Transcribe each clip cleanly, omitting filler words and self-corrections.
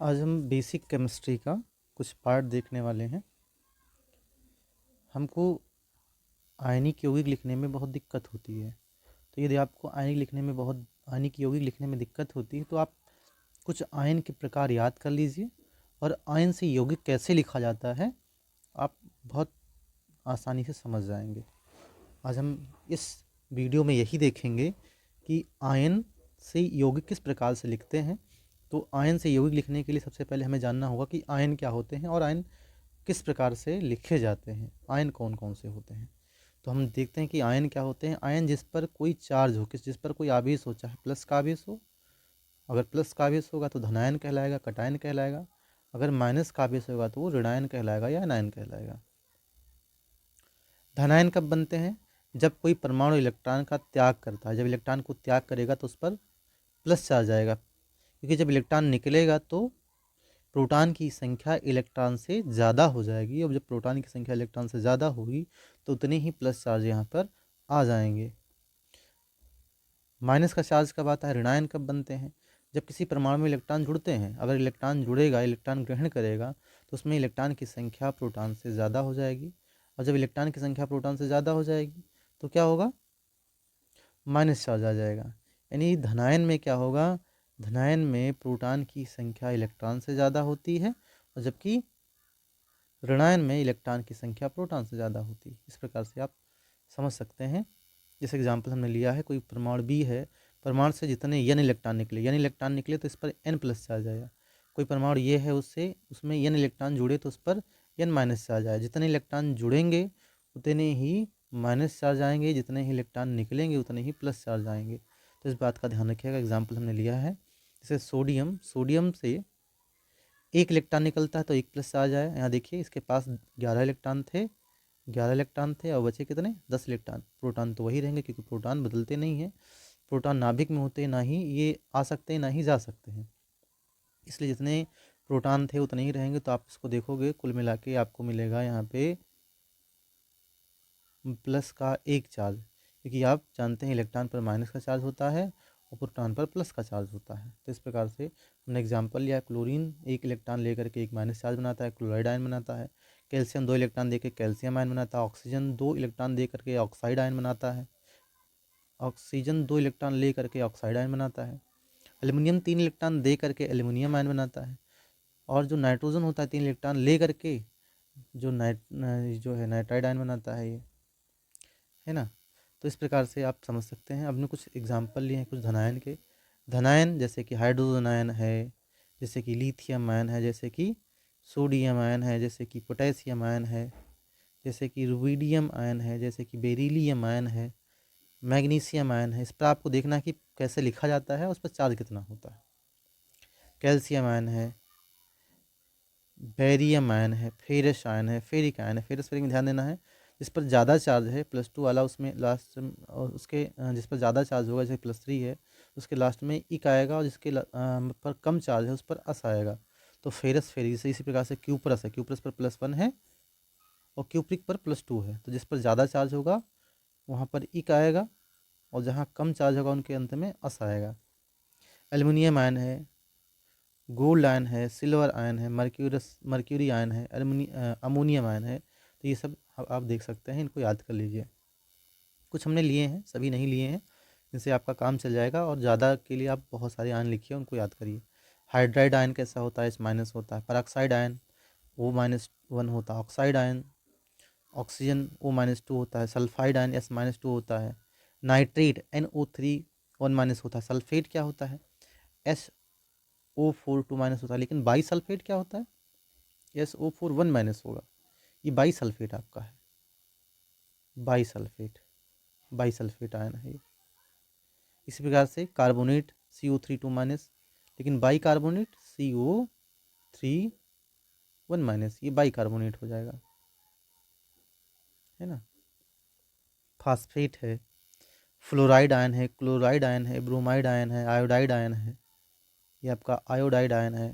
आज हम basic chemistry का कुछ पार्ट देखने वाले हैं। हमको आयनिक यौगिक लिखने में बहुत दिक्कत होती है। तो यदि आपको आयनिक यौगिक लिखने में दिक्कत होती है तो आप कुछ आयन के प्रकार याद कर लीजिए और आयन से यौगिक कैसे लिखा जाता है आप बहुत आसानी से समझ जाएंगे। आज हम इस वीडियो में यही देखेंगे कि आयन से यौगिक किस प्रकार से लिखते हैं। तो आयन से यौगिक लिखने के लिए सबसे पहले हमें जानना होगा कि आयन क्या होते हैं और आयन किस प्रकार से लिखे जाते हैं, आयन कौन कौन से होते हैं। तो हम देखते हैं कि आयन क्या होते हैं। आयन जिस पर कोई चार्ज हो, जिस पर कोई आवेश हो, चाहे प्लस का आवेश हो, अगर प्लस का आवेश होगा तो धनायन कहलाएगा, कटायन कहलाएगा। अगर माइनस का आवेश होगा तो वो ऋणायन कहलाएगा या अनायन कहलाएगा। धनायन कब बनते हैं? जब कोई परमाणु इलेक्ट्रॉन का त्याग करता है। जब इलेक्ट्रॉन को त्याग करेगा तो उस पर प्लस चार्ज आएगा, क्योंकि जब इलेक्ट्रॉन निकलेगा तो प्रोटॉन की संख्या इलेक्ट्रॉन से ज़्यादा हो जाएगी और जब प्रोटॉन की संख्या इलेक्ट्रॉन से ज़्यादा होगी तो उतने ही प्लस चार्ज यहाँ पर आ जाएंगे। माइनस का चार्ज कब आता है? ऋणायन कब बनते हैं? जब किसी परमाणु में इलेक्ट्रॉन जुड़ते हैं। अगर इलेक्ट्रॉन जुड़ेगा, इलेक्ट्रॉन ग्रहण करेगा तो उसमें इलेक्ट्रॉन की संख्या प्रोटॉन से ज़्यादा हो जाएगी और जब इलेक्ट्रॉन की संख्या प्रोटॉन से ज़्यादा हो जाएगी तो क्या होगा? माइनस चार्ज आ जाएगा। यानी धनायन में क्या होगा? धनायन में प्रोटॉन की संख्या इलेक्ट्रॉन से ज़्यादा होती है और जबकि ऋणायन में इलेक्ट्रॉन की संख्या प्रोटॉन से ज़्यादा होती है। इस प्रकार से आप समझ सकते हैं। जैसे एग्जाम्पल हमने लिया है, कोई परमाणु बी है, परमाणु से जितने एन इलेक्ट्रॉन निकले तो इस पर एन प्लस चार्ज आएगा। कोई परमाणु ये है, उसमें एन इलेक्ट्रॉन जुड़े तो उस पर एन माइनस चार्ज आएगा। जितने इलेक्ट्रॉन जुड़ेंगे उतने ही माइनस चार्ज आएंगे, जितने ही इलेक्ट्रॉन निकलेंगे उतने ही प्लस चार्ज आएंगे। तो इस बात का ध्यान रखिएगा। एग्जाम्पल हमने लिया है, जैसे सोडियम से एक इलेक्ट्रॉन निकलता है तो एक प्लस चार्ज आया। यहाँ देखिए, इसके पास 11 इलेक्ट्रॉन थे और बचे कितने? 10 इलेक्ट्रॉन। प्रोटॉन तो वही रहेंगे क्योंकि प्रोटॉन बदलते नहीं हैं। प्रोटॉन नाभिक में होते हैं, ना ही ये आ सकते हैं ना ही जा सकते हैं, इसलिए जितने प्रोटॉन थे उतने ही रहेंगे। तो आप इसको देखोगे, कुल मिला के आपको मिलेगा यहाँ पे प्लस का एक चार्ज, क्योंकि आप जानते हैं इलेक्ट्रॉन पर माइनस का चार्ज होता है और प्रोटॉन पर प्लस का चार्ज होता है। तो इस प्रकार से हमने एग्जांपल लिया, क्लोरीन एक इलेक्ट्रॉन लेकर के एक माइनस चार्ज बनाता है, क्लोराइड आयन बनाता है। कैल्शियम 2 इलेक्ट्रॉन देकर कैल्शियम आयन बनाता है। ऑक्सीजन 2 इलेक्ट्रॉन दे करके ऑक्साइड आयन बनाता है। ऑक्सीजन 2 इलेक्ट्रॉन ले करके ऑक्साइड आयन बनाता है। एल्युमिनियम 3 इलेक्ट्रॉन दे करके एल्युमिनियम आयन बनाता है। और जो नाइट्रोजन होता है 3 इलेक्ट्रॉन ले करके जो है नाइट्राइड आयन बनाता है, ये है ना। तो इस प्रकार से आप समझ सकते हैं। हमने कुछ एग्जाम्पल लिए हैं कुछ धनायन के। धनायन जैसे कि हाइड्रोजन आयन है, जैसे कि लिथियम आयन है, जैसे कि सोडियम आयन है, जैसे कि पोटेशियम आयन है, जैसे कि रुबिडियम आयन है, जैसे कि बेरिलियम आयन है, मैग्नीशियम आयन है। इस पर आपको देखना है कि कैसे लिखा जाता है, उस पर चार्ज कितना होता है। कैल्शियम आयन है, बेरियम आयन है, फेरस आयन है, फेरिक आयन है। फेरस फेरिक में ध्यान देना है, जिस पर ज़्यादा चार्ज है +2 वाला, उसमें लास्ट और उसके जिस पर ज़्यादा चार्ज होगा, जैसे +3 है, उसके लास्ट में इक आएगा और जिसके पर कम चार्ज है उस पर अस आएगा। तो फेरस फेरिक से इसी प्रकार से क्यूप्रस है, क्यूप्रस पर +1 है और क्यूप्रिक पर +2 है। तो जिस पर ज़्यादा चार्ज होगा वहाँ पर इक आएगा और जहाँ कम चार्ज होगा उनके अंत में अस आएगा। एल्युमिनियम आयन है, गोल्ड आयन है, सिल्वर आयन है, मर्क्यूरी आयन है, अमोनियम आयन है। तो ये सब आप देख सकते हैं, इनको याद कर लीजिए। कुछ हमने लिए हैं, सभी नहीं लिए हैं, जिनसे आपका काम चल जाएगा। और ज़्यादा के लिए आप बहुत सारे आयन लिखिए, उनको याद करिए। हाइड्राइड आयन कैसा होता है? इस माइनस होता है। परऑक्साइड आयन O-1 होता है। ऑक्साइड आयन ऑक्सीजन O-2 होता है। सल्फाइड आयन S-2 होता है। नाइट्रेट NO3 1- होता है। सल्फेट क्या होता है? SO4 2- होता है। लेकिन बाई सल्फेट क्या होता है? SO4 1- होगा। ये बाई सल्फेट आपका है, बाई सल्फेट आयन है ये। इसी प्रकार से कार्बोनेट CO3 2-, लेकिन बाई कार्बोनेट CO3 1- ये बाई कार्बोनेट हो जाएगा, है ना। फास्फेट है, फ्लोराइड आयन है, क्लोराइड आयन है, ब्रोमाइड आयन है, आयोडाइड आयन है। ये आपका आयोडाइड आयन है।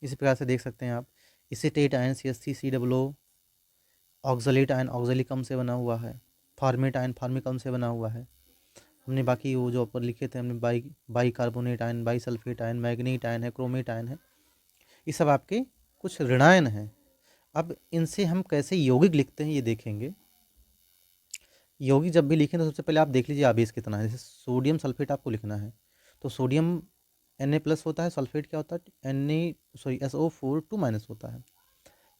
इसी प्रकार से देख सकते हैं आप acetate ion CH3COO। Oxalate ion ऑक्जेलिकम से बना हुआ है। फॉर्मेट आयन फॉर्मिकम से बना हुआ है। हमने बाकी वो जो ऊपर लिखे थे हमने bicarbonate ion, bisulphate ion, मैग्नीट आयन है, क्रोमेट आयन है, ये सब आपके कुछ ऋणायन हैं। अब इनसे हम कैसे यौगिक लिखते हैं ये देखेंगे। यौगिक जब भी लिखें तो सबसे पहले आप देख लीजिए आवेश कितना है। जैसे सोडियम सल्फेट आपको लिखना है तो सोडियम Na+ होता है, सल्फेट क्या होता है SO4 2 माइनस होता है।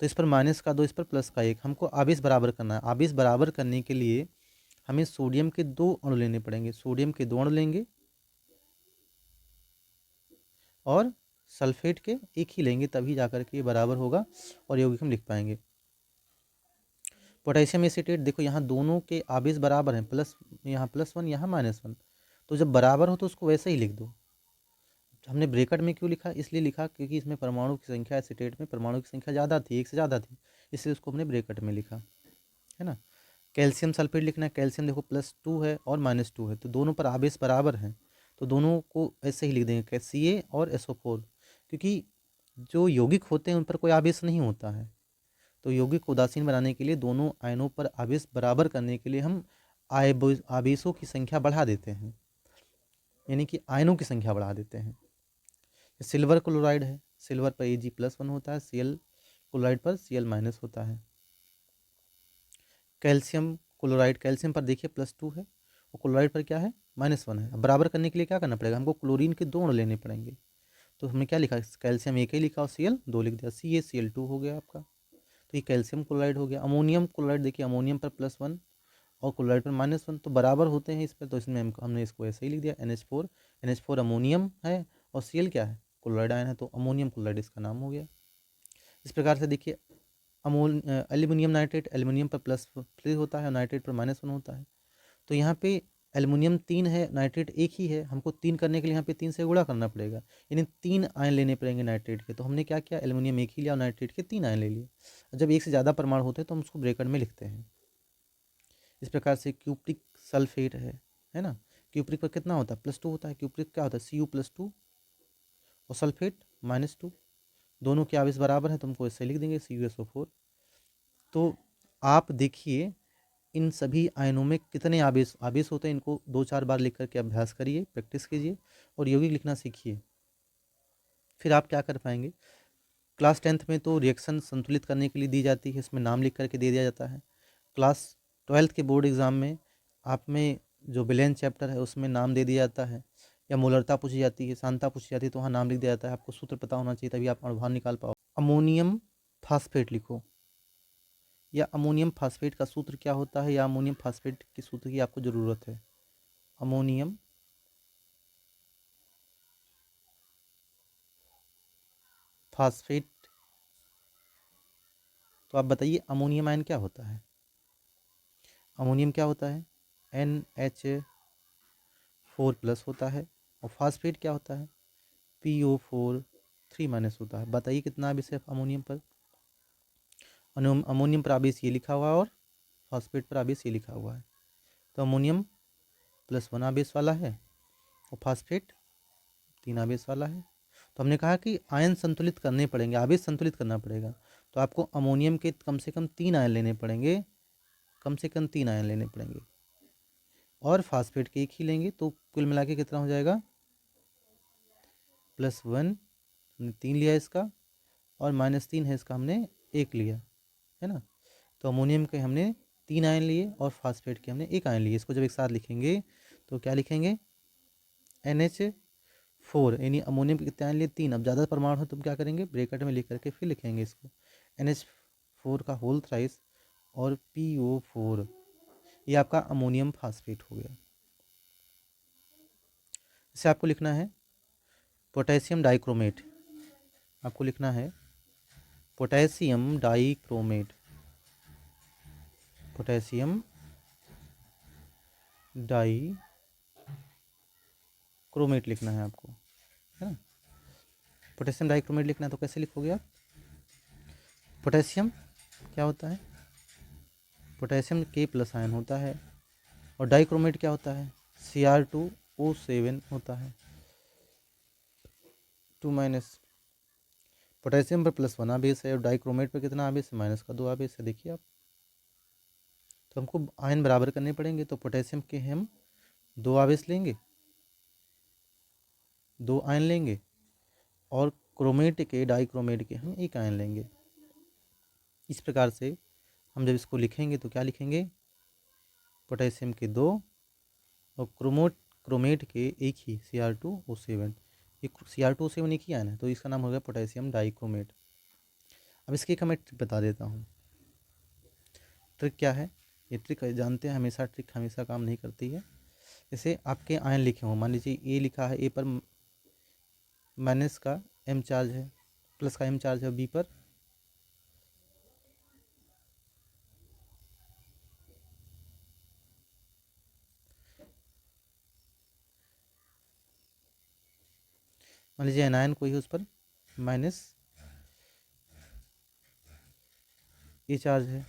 तो इस पर -2, इस पर +1। हमको आवेश बराबर करना है। आवेश बराबर करने के लिए हमें सोडियम के 2 अणु लेने पड़ेंगे। सोडियम के 2 अणु लेंगे और सल्फेट के 1 ही लेंगे, तभी जाकर के ये बराबर होगा और यौगिक हम लिख पाएंगे। पोटेशियम एसीटेट, देखो यहाँ दोनों के आवेश बराबर हैं, प्लस यहाँ +1 यहाँ -1, तो जब बराबर हो तो उसको वैसे ही लिख दो। हमने ब्रैकेट में क्यों लिखा, इसलिए लिखा क्योंकि इसमें परमाणु की संख्या, एसीटेट में परमाणु की संख्या ज़्यादा थी, एक से ज़्यादा थी, इसलिए उसको हमने ब्रैकेट में लिखा, है ना। कैल्शियम सल्फेट लिखना है। कैल्शियम देखो +2 है और -2 है, तो दोनों पर आवेश बराबर हैं, तो दोनों को ऐसे ही लिख देंगे Ca और SO4, क्योंकि जो यौगिक होते हैं उन पर कोई आवेश नहीं होता है। तो यौगिक को उदासीन बनाने के लिए, दोनों आयनों पर आवेश बराबर करने के लिए हम आवेशों की संख्या बढ़ा देते हैं, यानी कि आयनों की संख्या बढ़ा देते हैं। सिल्वर क्लोराइड है, सिल्वर पर Ag+1 होता है, Cl क्लोराइड पर Cl- होता है। कैल्शियम क्लोराइड, कैल्शियम पर देखिए +2 है और क्लोराइड पर क्या है -1 है। अब बराबर करने के लिए क्या करना पड़ेगा, हमको क्लोरीन के 2 अणु लेने पड़ेंगे। तो हमने क्या लिखा, कैल्शियम 1 ही लिखा और Cl 2 लिख दिया, CaCl2 हो गया आपका। तो ये कैल्शियम क्लोराइड हो गया। अमोनियम क्लोराइड देखिए, अमोनियम पर +1 और क्लोराइड पर -1, तो बराबर होते हैं इस पर, तो इसमें हमने इसको ऐसे ही लिख दिया NH4 अमोनियम है और Cl क्या है, क्लोराइड आयन है, तो अमोनियम क्लोराइड इसका नाम हो गया। इस प्रकार से देखिए एल्यूमिनियम नाइट्रेट, एल्यूमिनियम पर +3 होता है और नाइट्रेट पर -1 होता है। तो यहाँ पे एल्यूमिनियम 3 है, नाइट्रेट 1 ही है, हमको 3 करने के लिए यहाँ पे 3 से गुणा करना पड़ेगा, यानी 3 आयन लेने पड़ेंगे नाइट्रेट के। तो हमने क्या किया, एल्यूमिनियम 1 ही लिया और नाइट्रेट के 3 आयन ले लिए। जब एक से ज़्यादा परमाणु होते हैं तो हम उसको ब्रैकेट में लिखते हैं। इस प्रकार से क्यूप्रिक सल्फेट है ना, क्यूप्रिक पर कितना होता है, +2 होता है। क्यूप्रिक क्या होता है, Cu+2 और सल्फेट -2, दोनों के आवेश बराबर हैं, तो हमको इससे लिख देंगे CuSO4। तो आप देखिए इन सभी आयनों में कितने आवेश आवेश होते हैं, इनको 2-4 बार लिख करके अभ्यास करिए, प्रैक्टिस कीजिए और यौगिक लिखना सीखिए। फिर आप क्या कर पाएंगे, क्लास 10th में तो रिएक्शन संतुलित करने के लिए दी जाती है, इसमें नाम लिख करके दे दिया जाता है। क्लास 12th के बोर्ड एग्ज़ाम में आप में जो विलेन चैप्टर है उसमें नाम दे दिया जाता है, या मोलरता पूछी जाती है, सांद्रता पूछी जाती है, तो वहाँ नाम लिख दिया जाता है। आपको सूत्र पता होना चाहिए, तभी आप अणुभार निकाल पाओ। अमोनियम फास्फेट लिखो, या अमोनियम फास्फेट का सूत्र क्या होता है, या अमोनियम फास्फेट के सूत्र की आपको ज़रूरत है। अमोनियम फास्फेट, तो आप बताइए अमोनियम आयन क्या होता है। अमोनियम क्या होता है, NH4+ होता है, और फास्फेट क्या होता है, PO4 3- होता है। बताइए कितना आवेश है अमोनियम पर। अमोनियम पर आवेश ये लिखा हुआ है और फास्फेट पर आवेश ये लिखा हुआ है। तो अमोनियम +1 आवेश वाला है और फास्फेट 3 आवेश वाला है। तो हमने कहा कि आयन संतुलित करने पड़ेंगे, आवेश संतुलित करना पड़ेगा, तो आपको अमोनियम के कम से कम 3 आयन लेने पड़ेंगे, कम से कम 3 आयन लेने पड़ेंगे, और फास्फेट के 1 ही लेंगे, तो कुल मिला के कितना हो जाएगा, +1 हमने 3 लिया इसका, और -3 है इसका, हमने 1 लिया, है ना। तो अमोनियम के हमने 3 आयन लिए और फास्फेट के हमने 1 आयन लिए। इसको जब एक साथ लिखेंगे तो क्या लिखेंगे, NH4, यानी अमोनियम के कितने आयन लिए, 3। अब ज़्यादा परमाणु है तो हम क्या करेंगे, ब्रैकेट में लिख करके फिर लिखेंगे इसको, NH4 का होल थ्राइस और PO4, ये आपका अमोनियम फास्फेट हो गया। इसे आपको लिखना है पोटेशियम डाइक्रोमेट, आपको लिखना है पोटेशियम डाइक्रोमेट, पोटेशियम डाइक्रोमेट लिखना है आपको, है ना। पोटेशियम डाइक्रोमेट लिखना है तो कैसे लिखोगे आप, पोटेशियम क्या होता है, पोटेशियम K+ आयन होता है, और डाइक्रोमेट क्या होता है, Cr2O7 होता है, 2-। पोटेशियम पर +1 आवेश है और डाइक्रोमेट पर कितना आवेश है, -2 आवेश है। देखिए आप, तो हमको आयन बराबर करने पड़ेंगे, तो पोटेशियम के हम 2 आवेश लेंगे, 2 आयन लेंगे, और क्रोमेट के डाइक्रोमेट के हम 1 आयन लेंगे। इस प्रकार से हम जब इसको लिखेंगे तो क्या लिखेंगे, पोटेशियम के 2 और क्रोमेट के 1 ही Cr2O7। ये Cr2O7 एक ही आयन है, तो इसका नाम हो गया पोटेशियम डाइक्रोमेट। अब इसकी एक हमें ट्रिक बता देता हूँ। ट्रिक क्या है, ये ट्रिक जानते हैं, हमेशा ट्रिक हमेशा काम नहीं करती है। जैसे आपके आयन लिखे हों, मान लीजिए ए लिखा है, ए पर माइनस का m चार्ज है, प्लस का m चार्ज है बी पर, मान लीजिए एनायन कोई है उस पर माइनस ए चार्ज है,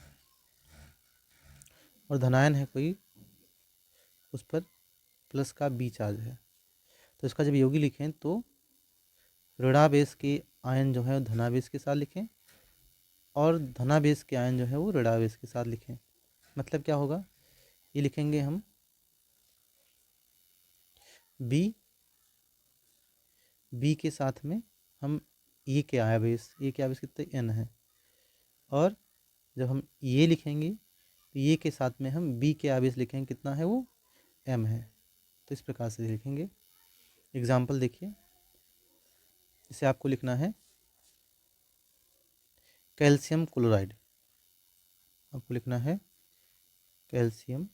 और धनायन है कोई उस पर प्लस का बी चार्ज है। तो इसका जब योगी लिखें तो ऋणावेश के आयन जो है वो धनावेश के साथ लिखें, और धनावेश के आयन जो है वो ऋणावेश के साथ लिखें। मतलब क्या होगा, ये लिखेंगे हम बी के साथ में हम ए के आवेश कितने n है, और जब हम ये लिखेंगे तो ये के साथ में हम बी के आवेश लिखेंगे, कितना है वो m है। तो इस प्रकार से लिखेंगे। एग्जाम्पल देखिए, इसे आपको लिखना है कैल्शियम क्लोराइड, आपको लिखना है कैल्शियम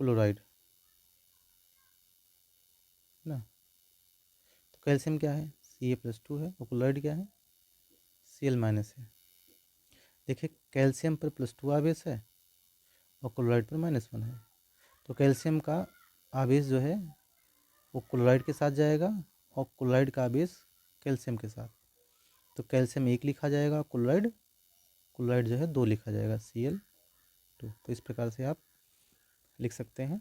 क्लोराइड ना। तो कैल्शियम क्या है, Ca+2 है, और क्लोराइड क्या है, Cl- है। देखिए कैल्शियम पर +2 आवेश है और क्लोराइड पर -1 है, तो कैल्शियम का आवेश जो है वो क्लोराइड के साथ जाएगा, और क्लोराइड का आवेश कैल्शियम के साथ, तो कैल्शियम 1 लिखा जाएगा, क्लोराइड जो है 2 लिखा जाएगा, Cl2। तो इस प्रकार से आप लिख सकते हैं।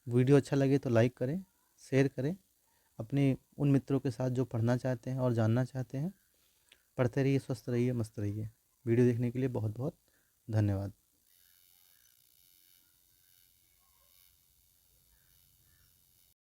वीडियो अच्छा लगे तो लाइक करें, शेयर करें अपने उन मित्रों के साथ जो पढ़ना चाहते हैं और जानना चाहते हैं। पढ़ते रहिए, स्वस्थ रहिए, मस्त रहिए। वीडियो देखने के लिए बहुत बहुत धन्यवाद।